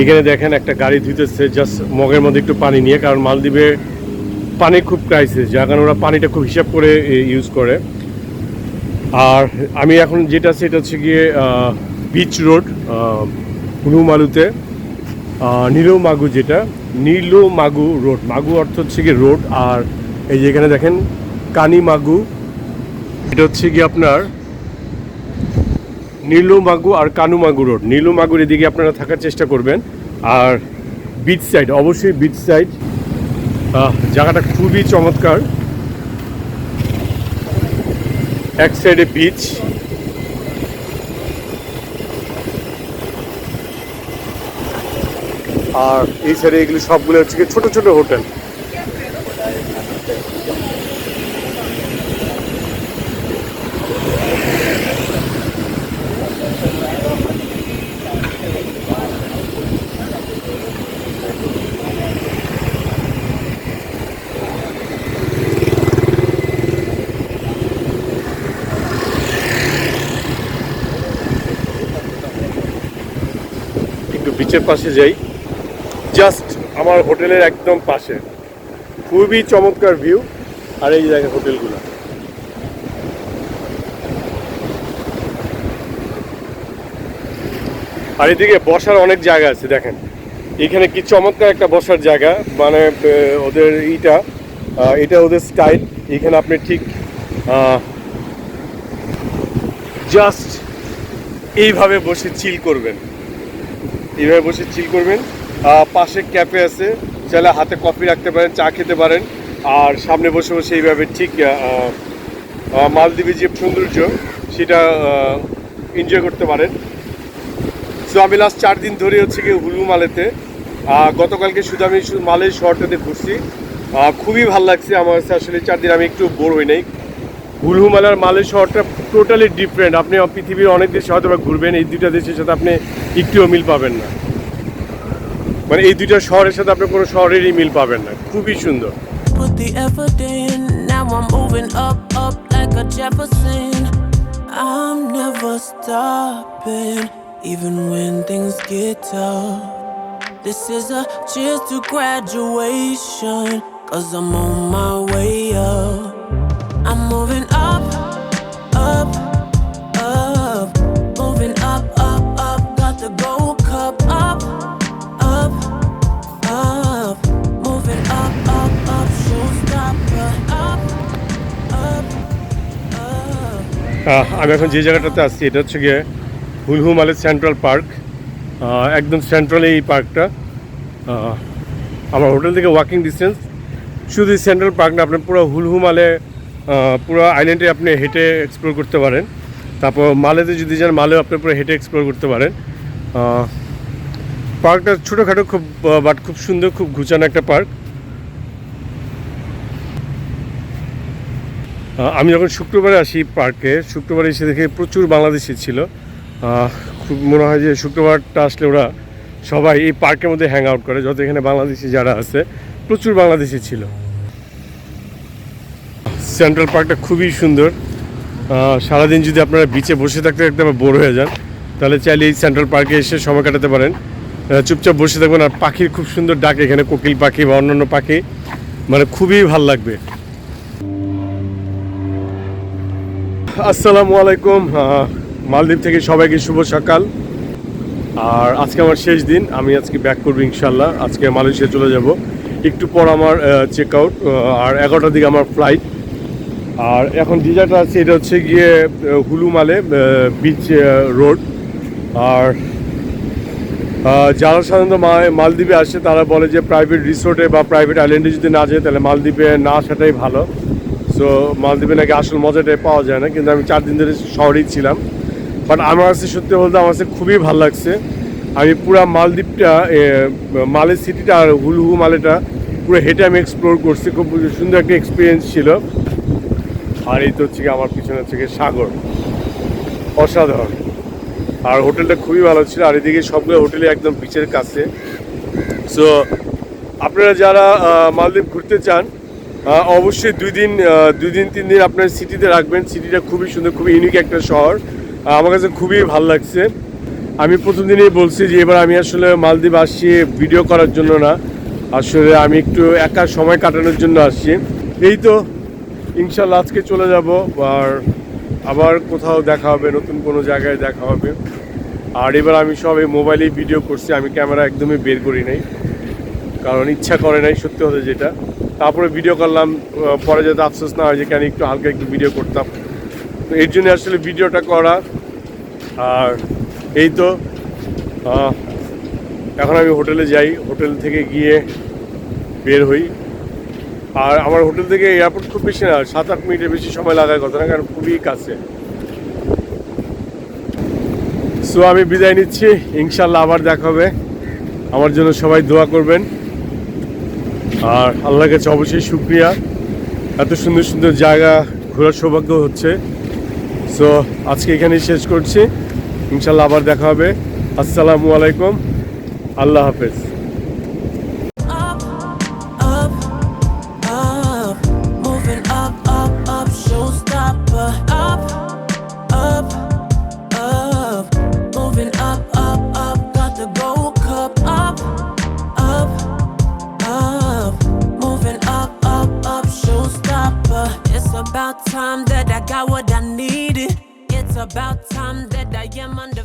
এখানে দেখেন একটা গাড়ি ধুইতেছে জাস্ট মগের মধ্যে একটু পানি নিয়ে, কারণ মালদ্বীপে পানি খুব ক্রাইসিস, যার কারণে ওরা পানিটা খুব হিসাব করে ইউজ করে। আর আমি এখন যেটা আছে এটা হচ্ছে গিয়ে বিচ রোড হুলুমালুতে, নীলমাগু, যেটা নীলমাগু রোড। মাগু অর্থ হচ্ছে গিয়ে রোড, আর এই যে এখানে দেখেন কানিমাগু, এটা হচ্ছে গিয়ে আপনার নীলমাগু আর কানুমাগু রোড। নীলমাগুর এদিকে আপনারা থাকার চেষ্টা করবেন। আর বিচ সাইড, অবশ্যই বিচ সাইড, জায়গাটা খুবই চমৎকার। এক সাইডে বিচ, আর এই সাইডে এগুলি সবগুলো হচ্ছে ছোট ছোট হোটেল। একটু বিচের পাশে যাই, জাস্ট আমার হোটেলের একদম পাশে, খুবই চমৎকার ভিউ। আর এই যে দেখেন হোটেলগুলো, আর এদিকে বসার অনেক জায়গা আছে। দেখেন এখানে কি চমৎকার একটা বসার জায়গা, মানে ওদের এটা ওদের স্টাইল। এখানে আপনি ঠিক জাস্ট এইভাবে বসে চিল করবেন, এইভাবে বসে চিল করবেন। পাশে ক্যাফে আছে, চাইলে হাতে কফি রাখতে পারেন, চা খেতে পারেন, আর সামনে বসে বসে এইভাবে ঠিক মালদ্বীপের যে সৌন্দর্য সেটা এনজয় করতে পারেন। সো আমি লাস্ট 4 দিন ধরে হচ্ছে গিয়ে হুলু মালেতে। গতকালকে শুধু আমি মালের শহরটাতে ঘুরছি, খুবই ভালো লাগছে আমার কাছে। আসলে 4 দিন আমি একটু বোর হই নাই। হুলু মালার মালের শহরটা টোটালি ডিফারেন্ট। আপনি পৃথিবীর অনেক দেশে হয়তো ঘুরবেন, এই দুইটা দেশের সাথে আপনি একটুও মিল পাবেন না। মানে এই দুইটা শহরের সাথে আপনি কোনো শহরেরই মিল পাবেন না, খুবই সুন্দর। Put the effort in, now I'm moving up, up like a Jefferson. I'm never stopping, even when things get tough. This is a cheers to graduation, 'cause I'm on my way up. I'm moving up, up, up, moving up, up, up. Got the gold cup up, up, up, moving up, up, up. Showstopper up, up, up. আমি এখন যে জায়গাটাতে আসছি এটা হচ্ছে গিয়ে হুলহু মালের central park. একদম সেন্ট্রালে এই পার্কটা, আমার হোটেল থেকে ওয়াকিং ডিস্টেন্স। শুধু সেন্ট্রাল পার্ক না, আপনি পুরো হুলহু মালে পুরো আইল্যান্ডে আপনি হেঁটে এক্সপ্লোর করতে পারেন। তারপর মালেতে যদি যান, মালেও আপনি পুরো হেঁটে এক্সপ্লোর করতে পারেন। পার্কটা ছোটোখাটো খুব, বাট খুব সুন্দর, খুব ঘুচানো একটা পার্ক। আমি যখন শুক্রবারে আসি পার্কে, শুক্রবারে এসে দেখে প্রচুর বাংলাদেশি ছিল। খুব মনে হয় যে শুক্রবারটা আসলে ওরা সবাই এই পার্কের মধ্যে হ্যাং আউট করে, যত এখানে বাংলাদেশি যারা আছে, প্রচুর বাংলাদেশি ছিল। সেন্ট্রাল পার্কটা খুবই সুন্দর। সারাদিন যদি আপনারা বিচে বসে থাকতে থাকতে আবার বোর হয়ে যান, তাহলে চাইলে এই সেন্ট্রাল পার্কে এসে সময় কাটাতে পারেন। চুপচাপ বসে থাকবেন, আর পাখির খুব সুন্দর ডাক এখানে, কোকিল পাখি বা অন্যান্য পাখি, মানে খুবই ভাল লাগবে। আসসালামু আলাইকুম, মালদ্বীপ থেকে সবাইকে শুভ সকাল। আর আজকে আমার শেষ দিন, আমি আজকে ব্যাক করবো ইনশাল্লাহ। আজকে মালয়েশিয়া চলে যাব, একটু পর আমার চেক আউট, আর 11টার দিকে আমার ফ্লাইট। আর এখন যে জায়গাটা আছে এটা হচ্ছে গিয়ে হুলু মালে বিচ রোড। আর যারা সাধারণত মালদ্বীপে আসে তারা বলে যে প্রাইভেট রিসোর্টে বা প্রাইভেট আইল্যান্ডে যদি না যায় তাহলে মালদ্বীপে না আসাটাই ভালো। সো মালদ্বীপে নাকি আসল মজাটাই পাওয়া যায় না, কিন্তু আমি 4 দিন ধরে শহরেই ছিলাম। বাট আমার কাছে সত্যি বলতে আমার কাছে খুবই ভালো লাগছে। আমি পুরো মালদ্বীপটা, মালে সিটিটা আর হুলহু মালেটা পুরো হেঁটে আমি এক্সপ্লোর করছি, খুব সুন্দর একটা এক্সপিরিয়েন্স ছিল। আর এই তো হচ্ছে কি আমার পিছনে হচ্ছে গিয়ে সাগর, অসাধারণ। আর হোটেলটা খুবই ভালো ছিল, আর এদিকে সবগুলো হোটেলে একদম বিচের কাছে। সো আপনারা যারা মালদ্বীপ ঘুরতে চান, অবশ্যই 2 দিন 3 দিন আপনার সিটিতে রাখবেন। সিটিটা খুবই সুন্দর, খুবই ইউনিক একটা শহর, আমার কাছে খুবই ভালো লাগছে। আমি প্রথম দিনই বলছি যে এবার আমি আসলে মালদ্বীপ আসছি ভিডিও করার জন্য না, আসলে আমি একটু একা সময় কাটানোর জন্য আসছি। এই তো ইনশাল্লাহ আজকে চলে যাব, আর আবার কোথাও দেখা হবে, নতুন কোনো জায়গায় দেখা হবে। আর এবার আমি সব এই মোবাইলেই ভিডিও করছি, আমি ক্যামেরা একদমই বের করি নাই, কারণ ইচ্ছা করে নাই সত্যি কথা যেটা। তারপরে ভিডিও করলাম, পরে যাতে আফসোস না হয় যে কেন একটু হালকা একটু ভিডিও করতাম, তো এর জন্য আসলে ভিডিওটা করা। আর এই তো এখন আমি হোটেলে যাই, হোটেল থেকে গিয়ে বের হই। আর আমার হোটেল থেকে এয়ারপোর্ট খুব বেশি না, 7-8 মিনিটের বেশি সময় লাগার কথা না, কারণ খুবই কাছে। সো আমি বিদায় নিচ্ছি, ইনশাল্লাহ আবার দেখা হবে। আমার জন্য সবাই দোয়া করবেন, আর আল্লাহর কাছে অবশ্যই শুকরিয়া, এত সুন্দর সুন্দর জায়গা ঘোরার সৌভাগ্য হচ্ছে। সো আজকে এখানেই শেষ করছি, ইনশাল্লাহ আবার দেখা হবে। আসসালামু আলাইকুম, আল্লাহ হাফেজ। Up, up, up, moving up, up, up, showstopper. Up, up, up, moving up, up, up, got the gold cup. Up, up, up, moving up, up, up, showstopper. It's about time that I got what I needed. It's about time that I am under